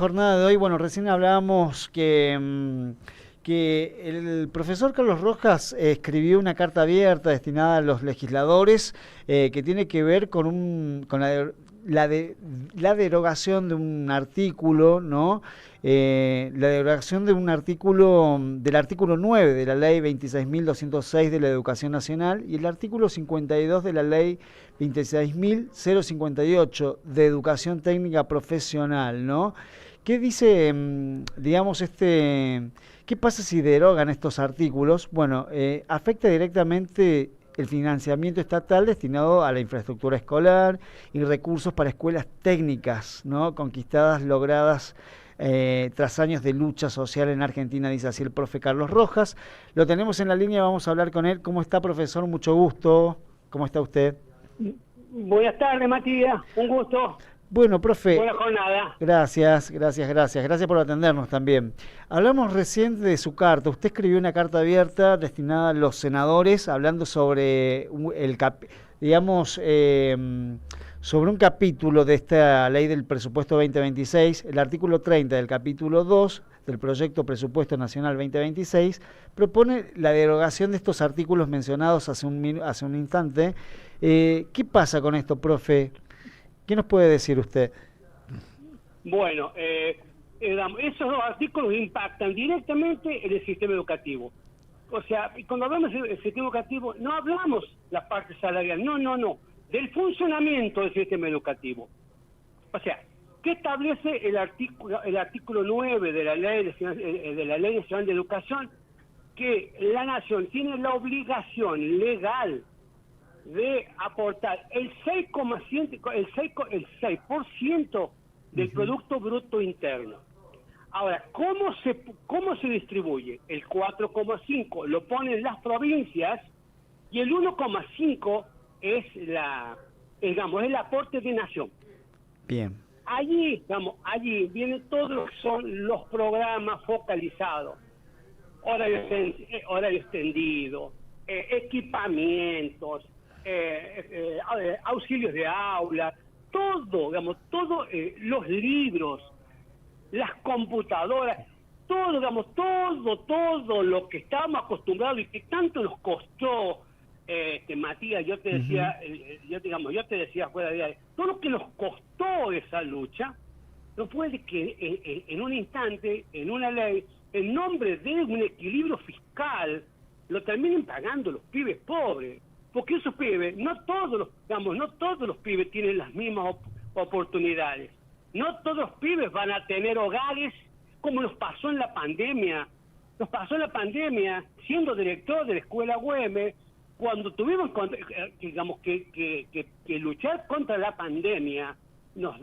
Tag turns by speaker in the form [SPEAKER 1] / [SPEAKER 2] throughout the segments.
[SPEAKER 1] Jornada de hoy, bueno, recién hablábamos que el profesor Carlos Rojas escribió una carta abierta destinada a los legisladores que tiene que ver con, la derogación de un artículo, ¿no? La derogación de un artículo, del artículo 9 de la ley 26.206 de la Educación Nacional y el artículo 52 de la ley 26.058 de Educación Técnica Profesional, ¿no? ¿Qué dice, digamos, qué pasa si derogan estos artículos? Bueno, afecta directamente el financiamiento estatal destinado a la infraestructura escolar y recursos para escuelas técnicas, ¿no? Conquistadas, logradas tras años de lucha social en Argentina, dice así el profe Carlos Rojas. Lo tenemos en la línea, vamos a hablar con él. ¿Cómo está, profesor? Mucho gusto. ¿Cómo está usted?
[SPEAKER 2] Buenas tardes, Matías. Un gusto.
[SPEAKER 1] Bueno, profe,
[SPEAKER 2] Buena jornada.
[SPEAKER 1] gracias por atendernos también. Hablamos recién de su carta. Usted escribió una carta abierta destinada a los senadores, hablando sobre sobre un capítulo de esta ley del presupuesto 2026, el artículo 30 del capítulo 2 del proyecto Presupuesto Nacional 2026, propone la derogación de estos artículos mencionados hace un instante. ¿Qué pasa con esto, profe? ¿Qué nos puede decir usted?
[SPEAKER 2] Bueno, esos dos artículos impactan directamente en el sistema educativo. O sea, cuando hablamos del sistema educativo, no hablamos la parte salarial, no, del funcionamiento del sistema educativo. O sea, ¿qué establece el artículo 9 de la Ley Nacional de Educación? Que la Nación tiene la obligación legal de aportar el 6% del Producto Bruto Interno. Ahora, ¿cómo se distribuye? El 4,5 lo ponen las provincias y el 1,5 es el aporte de Nación.
[SPEAKER 1] Bien.
[SPEAKER 2] Allí vienen todos lo que son los programas focalizados, horario extendido, equipamientos, auxilios de aula, todo, los libros, las computadoras, todo lo que estábamos acostumbrados y que tanto nos costó, Matías, yo te decía, yo te decía fuera de ahí, todo lo que nos costó esa lucha, no puede que en un instante, en una ley, en nombre de un equilibrio fiscal, lo terminen pagando los pibes pobres. Porque esos pibes, no todos los pibes tienen las mismas oportunidades. No todos los pibes van a tener hogares como nos pasó en la pandemia. Nos pasó en la pandemia, siendo director de la escuela Güemes, cuando tuvimos que luchar contra la pandemia, nos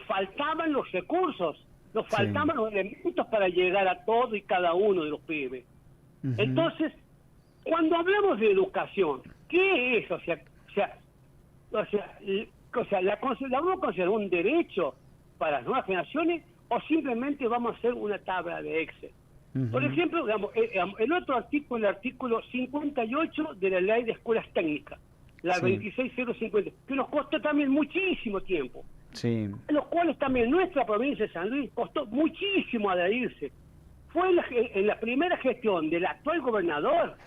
[SPEAKER 2] faltaban los recursos, nos faltaban los elementos para llegar a todo y cada uno de los pibes. Entonces, cuando hablamos de educación, ¿qué es? ¿La vamos a considerar un derecho para las nuevas generaciones o simplemente vamos a hacer una tabla de Excel? Por ejemplo, el otro artículo, el artículo 58 de la Ley de Escuelas Técnicas, la 26050, que nos costó también muchísimo tiempo.
[SPEAKER 1] Sí.
[SPEAKER 2] Los cuales también nuestra provincia de San Luis costó muchísimo adherirse. Fue en la primera gestión del actual gobernador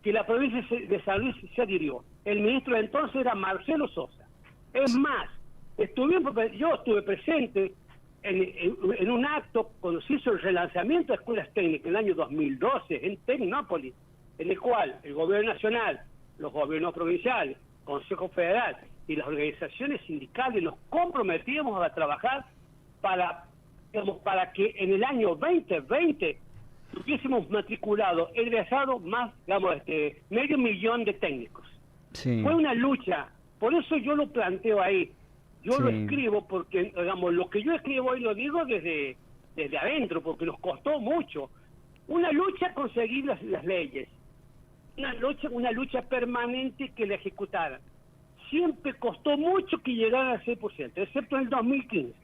[SPEAKER 2] que la provincia de San Luis se adhirió. El ministro de entonces era Marcelo Sosa. Es más, yo estuve presente en un acto cuando se hizo el relanzamiento de escuelas técnicas en el año 2012 en Tecnópolis, en el cual el gobierno nacional, los gobiernos provinciales, Consejo Federal y las organizaciones sindicales nos comprometíamos a trabajar para que en el año 2020 hubiésemos matriculado, egresado más, medio millón de técnicos. Sí. Fue una lucha, por eso yo lo planteo ahí. Yo lo escribo porque, lo que yo escribo hoy lo digo desde adentro, porque nos costó mucho. Una lucha conseguir las leyes, una lucha permanente que la ejecutaran. Siempre costó mucho que llegaran al 6%, excepto en el 2015.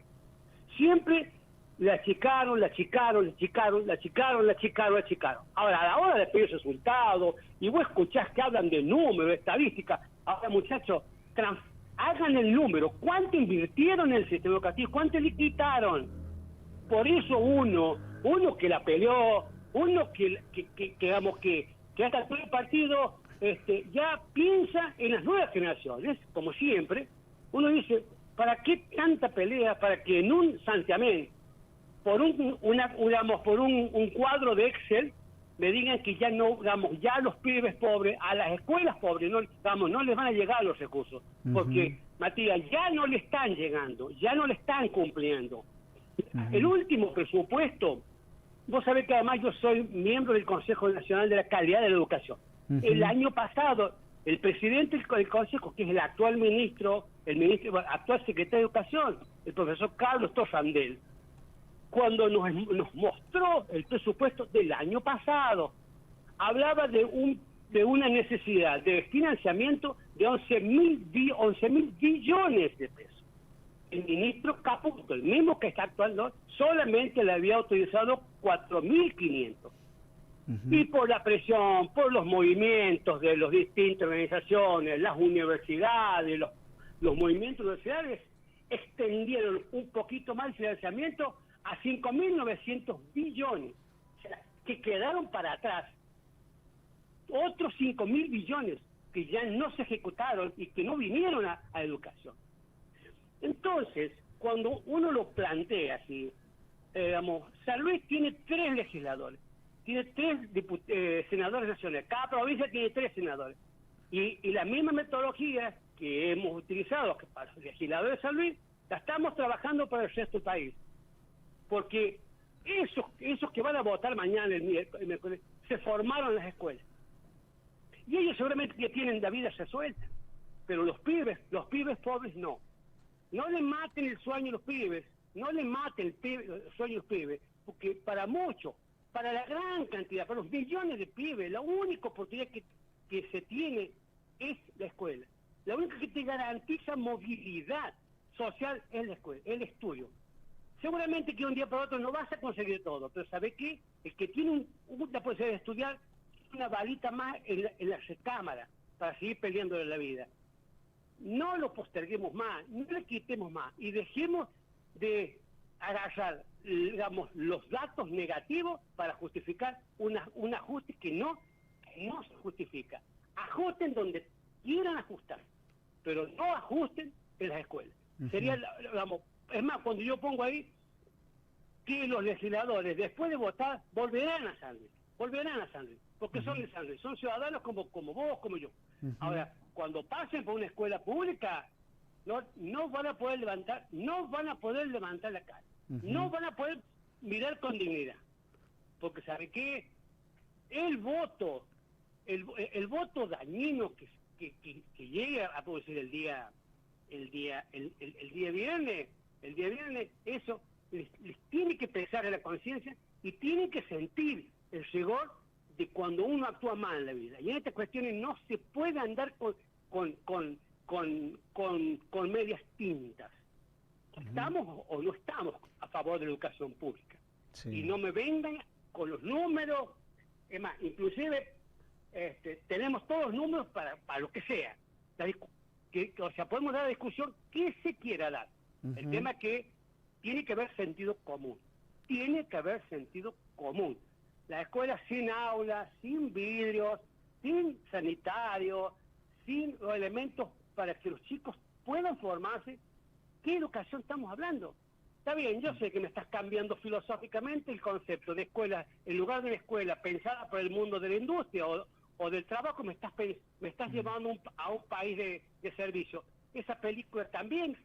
[SPEAKER 2] Siempre la achicaron. Ahora, a la hora de pedir resultados, y vos escuchás que hablan de números, estadísticas, ahora muchachos, hagan el número, ¿cuánto invirtieron en el sistema educativo? ¿Cuánto le quitaron? Por eso uno que la peleó, uno digamos que hasta todo el partido ya piensa en las nuevas generaciones, como siempre. Uno dice, ¿para qué tanta pelea para que en un santiamén, por un cuadro de Excel, me digan que ya no, digamos, ya los pibes pobres, a las escuelas pobres, no, digamos, no les van a llegar los recursos? Porque, Matías, ya no le están llegando, ya no le están cumpliendo. El último presupuesto, vos sabés que además yo soy miembro del Consejo Nacional de la Calidad de la Educación. El año pasado, el presidente del Consejo, que es el actual actual secretario de Educación, el profesor Carlos Torrandel, cuando nos mostró el presupuesto del año pasado, hablaba de una necesidad de financiamiento de 11.000 billones de pesos. El ministro Caputo, el mismo que está actuando, solamente le había autorizado 4.500. Y por la presión, por los movimientos de las distintas organizaciones, las universidades, los movimientos universitarios, extendieron un poquito más el financiamiento a 5.900 billones, o sea, que quedaron para atrás. Otros 5.000 billones que ya no se ejecutaron y que no vinieron a educación. Entonces, cuando uno lo plantea así, San Luis tiene 3 legisladores, tiene 3 senadores nacionales, cada provincia tiene 3 senadores. Y la misma metodología que hemos utilizado para los legisladores de San Luis, la estamos trabajando para el resto del país. Porque esos que van a votar mañana, el miércoles, se formaron en las escuelas. Y ellos seguramente que tienen la vida resuelta. Pero los pibes pobres no. No le maten el sueño a los pibes, no le maten el sueño a los pibes, porque para muchos, para la gran cantidad, para los millones de pibes, la única oportunidad que se tiene es la escuela. La única que te garantiza movilidad social es la escuela, el estudio. Seguramente que un día para otro no vas a conseguir todo, pero ¿sabe qué? El que tiene una posibilidad de estudiar, una balita más en la recámara para seguir peleando de la vida. No lo posterguemos más, no le quitemos más y dejemos de agarrar, digamos, los datos negativos para justificar un ajuste que no se justifica. Ajusten donde quieran ajustar, pero no ajusten en las escuelas. Sería, digamos, es más, cuando yo pongo ahí que los legisladores, después de votar, volverán a San Luis, porque son de San Luis, son ciudadanos como vos, como yo. Ahora, cuando pasen por una escuela pública, no van a poder levantar la cara, no van a poder mirar con dignidad, porque ¿sabe qué? El voto dañino que llegue a producir el día viernes, eso les tiene que pesar en la conciencia y tienen que sentir el rigor de cuando uno actúa mal en la vida. Y en estas cuestiones no se puede andar con medias tintas. ¿Estamos o no estamos a favor de la educación pública? Sí. Y no me vengan con los números. Es más, inclusive tenemos todos los números para lo que sea. O sea, podemos dar la discusión que se quiera dar. El tema es que tiene que haber sentido común. La escuela sin aulas, sin vidrios, sin sanitarios, sin los elementos para que los chicos puedan formarse. ¿Qué educación estamos hablando? Está bien, yo sé que me estás cambiando filosóficamente el concepto de escuela. En lugar de una escuela pensada por el mundo de la industria o del trabajo, me estás llevando a un país de servicio. Esa película también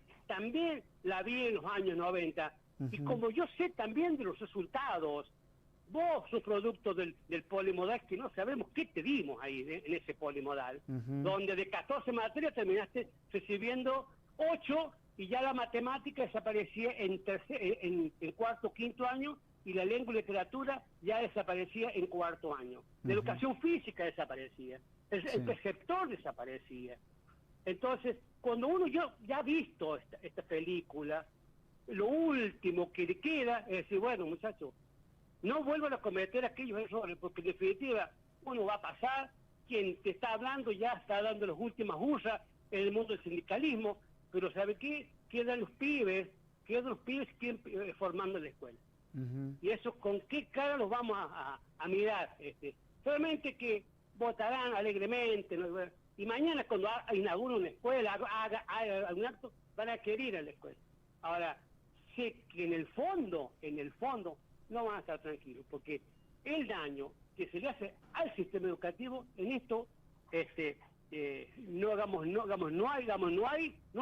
[SPEAKER 2] la vi en los años 90. Y como yo sé también de los resultados, vos sos producto del polimodal, que no sabemos qué te dimos ahí en ese polimodal, donde de 14 materias terminaste recibiendo 8 y ya la matemática desaparecía en cuarto, quinto año, y la lengua y literatura ya desaparecía en cuarto año. La educación física desaparecía, el preceptor desaparecía. Entonces, cuando yo ya ha visto esta película, lo último que le queda es decir, bueno, muchachos, no vuelvan a cometer aquellos errores, porque en definitiva uno va a pasar, quien te está hablando ya está dando las últimas hurras en el mundo del sindicalismo, pero ¿sabe qué? Quedan los pibes formando la escuela. Y eso, ¿con qué cara los vamos a mirar? Solamente que votarán alegremente, ¿no? Y mañana cuando inaugure una escuela, haga algún acto, van a querer ir a la escuela. Ahora, sé que en el fondo, no van a estar tranquilos, porque el daño que se le hace al sistema educativo, en esto, no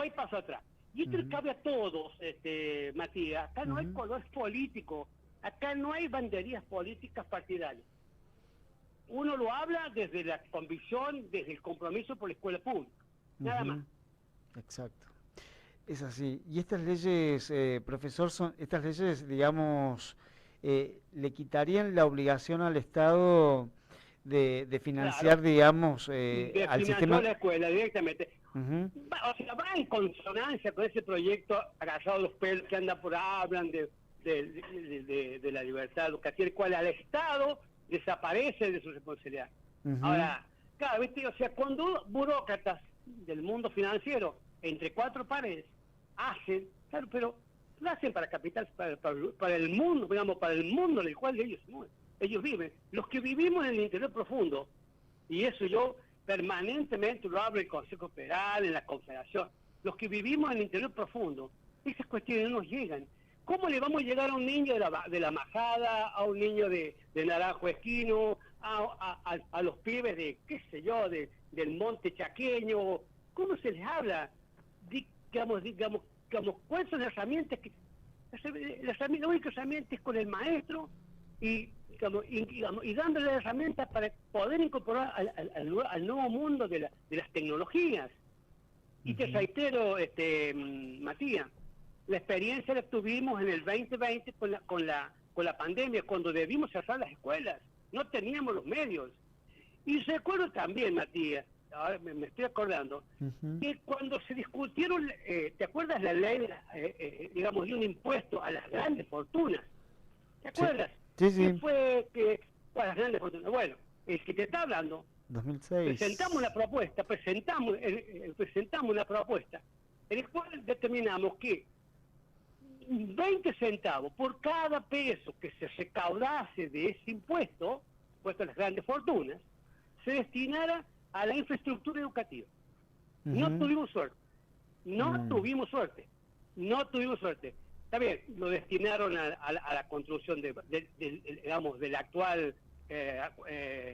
[SPEAKER 2] hay paso atrás. Y esto le cabe a todos, Matías. Acá no hay color político, acá no hay banderías políticas partidarias. Uno lo habla desde la convicción, desde el compromiso por la escuela pública, nada más.
[SPEAKER 1] Exacto. Es así. Y estas leyes, profesor, estas leyes, digamos, le quitarían la obligación al Estado de financiar,
[SPEAKER 2] Claro,
[SPEAKER 1] digamos,
[SPEAKER 2] de
[SPEAKER 1] al
[SPEAKER 2] financiar
[SPEAKER 1] sistema.
[SPEAKER 2] la escuela directamente. Va en consonancia con ese proyecto agarrado los pelos que anda por ahí, hablan de la libertad educativa, el cual al Estado desaparece de su responsabilidad. Ahora, claro, ¿viste? O sea, cuando burócratas del mundo financiero, entre cuatro paredes, hacen, claro, pero lo hacen para capital, para el mundo, digamos, para el mundo en el cual ellos viven. Los que vivimos en el interior profundo, y eso yo permanentemente lo hablo en el Consejo Federal, en la Confederación, los que vivimos en el interior profundo, esas cuestiones no nos llegan. ¿Cómo le vamos a llegar a un niño de la Majada, a un niño de Naranjo Esquino, a los pibes de, qué sé yo, del Monte Chaqueño? ¿Cómo se les habla? Digamos, ¿cuáles son las herramientas? La única herramienta es con el maestro y dándole las herramientas para poder incorporar al nuevo mundo de las tecnologías. Y te reitero, Matías, la experiencia la tuvimos en el 2020 con la pandemia, cuando debimos cerrar las escuelas, no teníamos los medios. Y recuerdo también, Matías, ahora me estoy acordando, que cuando se discutieron, ¿te acuerdas la ley, digamos, de un impuesto a las grandes fortunas? ¿Te acuerdas?
[SPEAKER 1] Sí, sí.
[SPEAKER 2] ¿Qué fue para las grandes fortunas? Bueno, el que te está hablando,
[SPEAKER 1] 2006.
[SPEAKER 2] presentamos una propuesta, en la cual determinamos que 20 centavos por cada peso que se recaudase de ese impuesto a las grandes fortunas, se destinara a la infraestructura educativa. No tuvimos suerte. No tuvimos suerte. Está bien, lo destinaron a la construcción del actual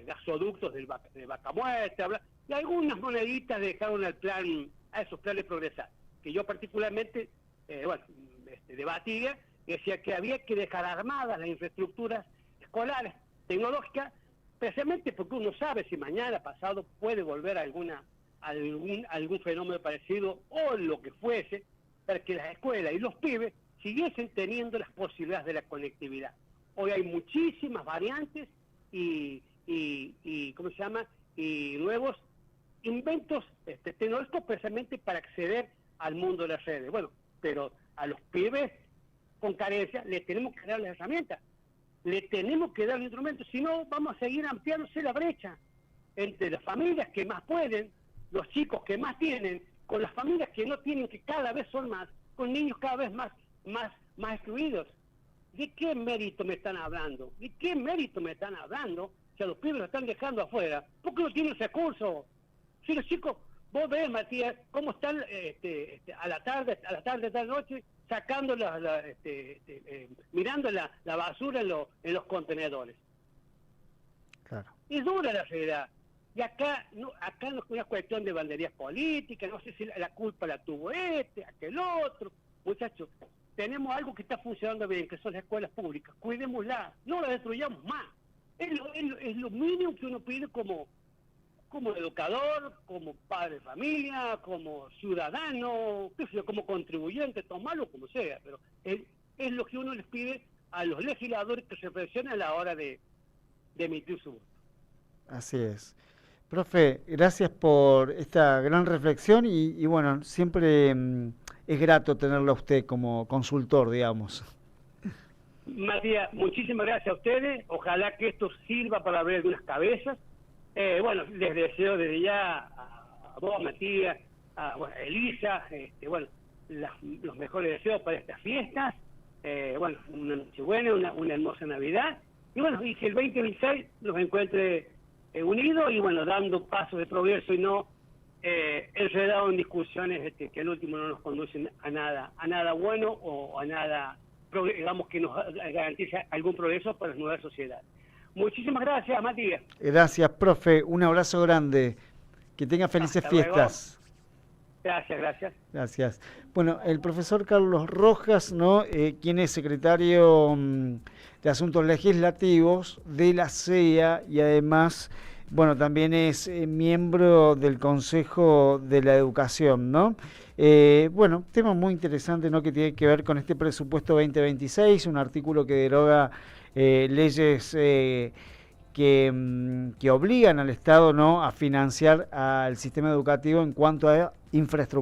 [SPEAKER 2] gasoductos de Vaca Muerta, y algunas moneditas dejaron a esos planes progresar, que yo particularmente debatía y decía que había que dejar armadas las infraestructuras escolares, tecnológicas, precisamente porque uno sabe si mañana, pasado, puede volver a algún fenómeno parecido o lo que fuese, para que las escuelas y los pibes siguiesen teniendo las posibilidades de la conectividad. Hoy hay muchísimas variantes y nuevos inventos tecnológicos precisamente para acceder al mundo de las redes. Bueno, pero a los pibes con carencia le tenemos que dar las herramientas, le tenemos que dar los instrumentos, si no vamos a seguir ampliándose la brecha entre las familias que más pueden, los chicos que más tienen, con las familias que no tienen, que cada vez son más, con niños cada vez más excluidos. ¿De qué mérito me están hablando? Si a los pibes los están dejando afuera, porque no tienen recursos. Si los chicos, vos ves, Matías, cómo están a la tarde, noche, sacando mirando la basura en los contenedores.
[SPEAKER 1] Claro.
[SPEAKER 2] Es dura la realidad. Y acá no es una cuestión de banderías políticas, no sé si la culpa la tuvo aquel otro. Muchachos, tenemos algo que está funcionando bien, que son las escuelas públicas. Cuidémoslas, no las destruyamos más. Es lo mínimo que uno pide como educador, como padre de familia, como ciudadano, como contribuyente, tomarlo como sea, pero es lo que uno les pide a los legisladores que se reflexionen a la hora de emitir su voto.
[SPEAKER 1] Así es. Profe, gracias por esta gran reflexión y bueno, siempre es grato tenerlo a usted como consultor, digamos.
[SPEAKER 2] Matías, muchísimas gracias a ustedes, ojalá que esto sirva para abrir algunas cabezas. Bueno, les deseo desde ya a vos, Matías, bueno, Elisa, bueno, los mejores deseos para estas fiestas, bueno, una noche buena, una hermosa Navidad, y bueno, y que el 2026 los encuentre unidos y bueno, dando pasos de progreso y no enredados en discusiones que al último no nos conducen a nada bueno o a nada, digamos, que nos garantice algún progreso para la nueva sociedad. Muchísimas gracias, Matías.
[SPEAKER 1] Gracias, profe. Un abrazo grande. Que tenga felices fiestas.
[SPEAKER 2] Gracias.
[SPEAKER 1] Gracias. Bueno, el profesor Carlos Rojas, ¿no? Quien es secretario de Asuntos Legislativos de la CEA y además, bueno, también es miembro del Consejo de la Educación, ¿no? Bueno, tema muy interesante, ¿no? Que tiene que ver con este presupuesto 2026, un artículo que deroga leyes que obligan al Estado, ¿no?, a financiar al sistema educativo en cuanto a infraestructura.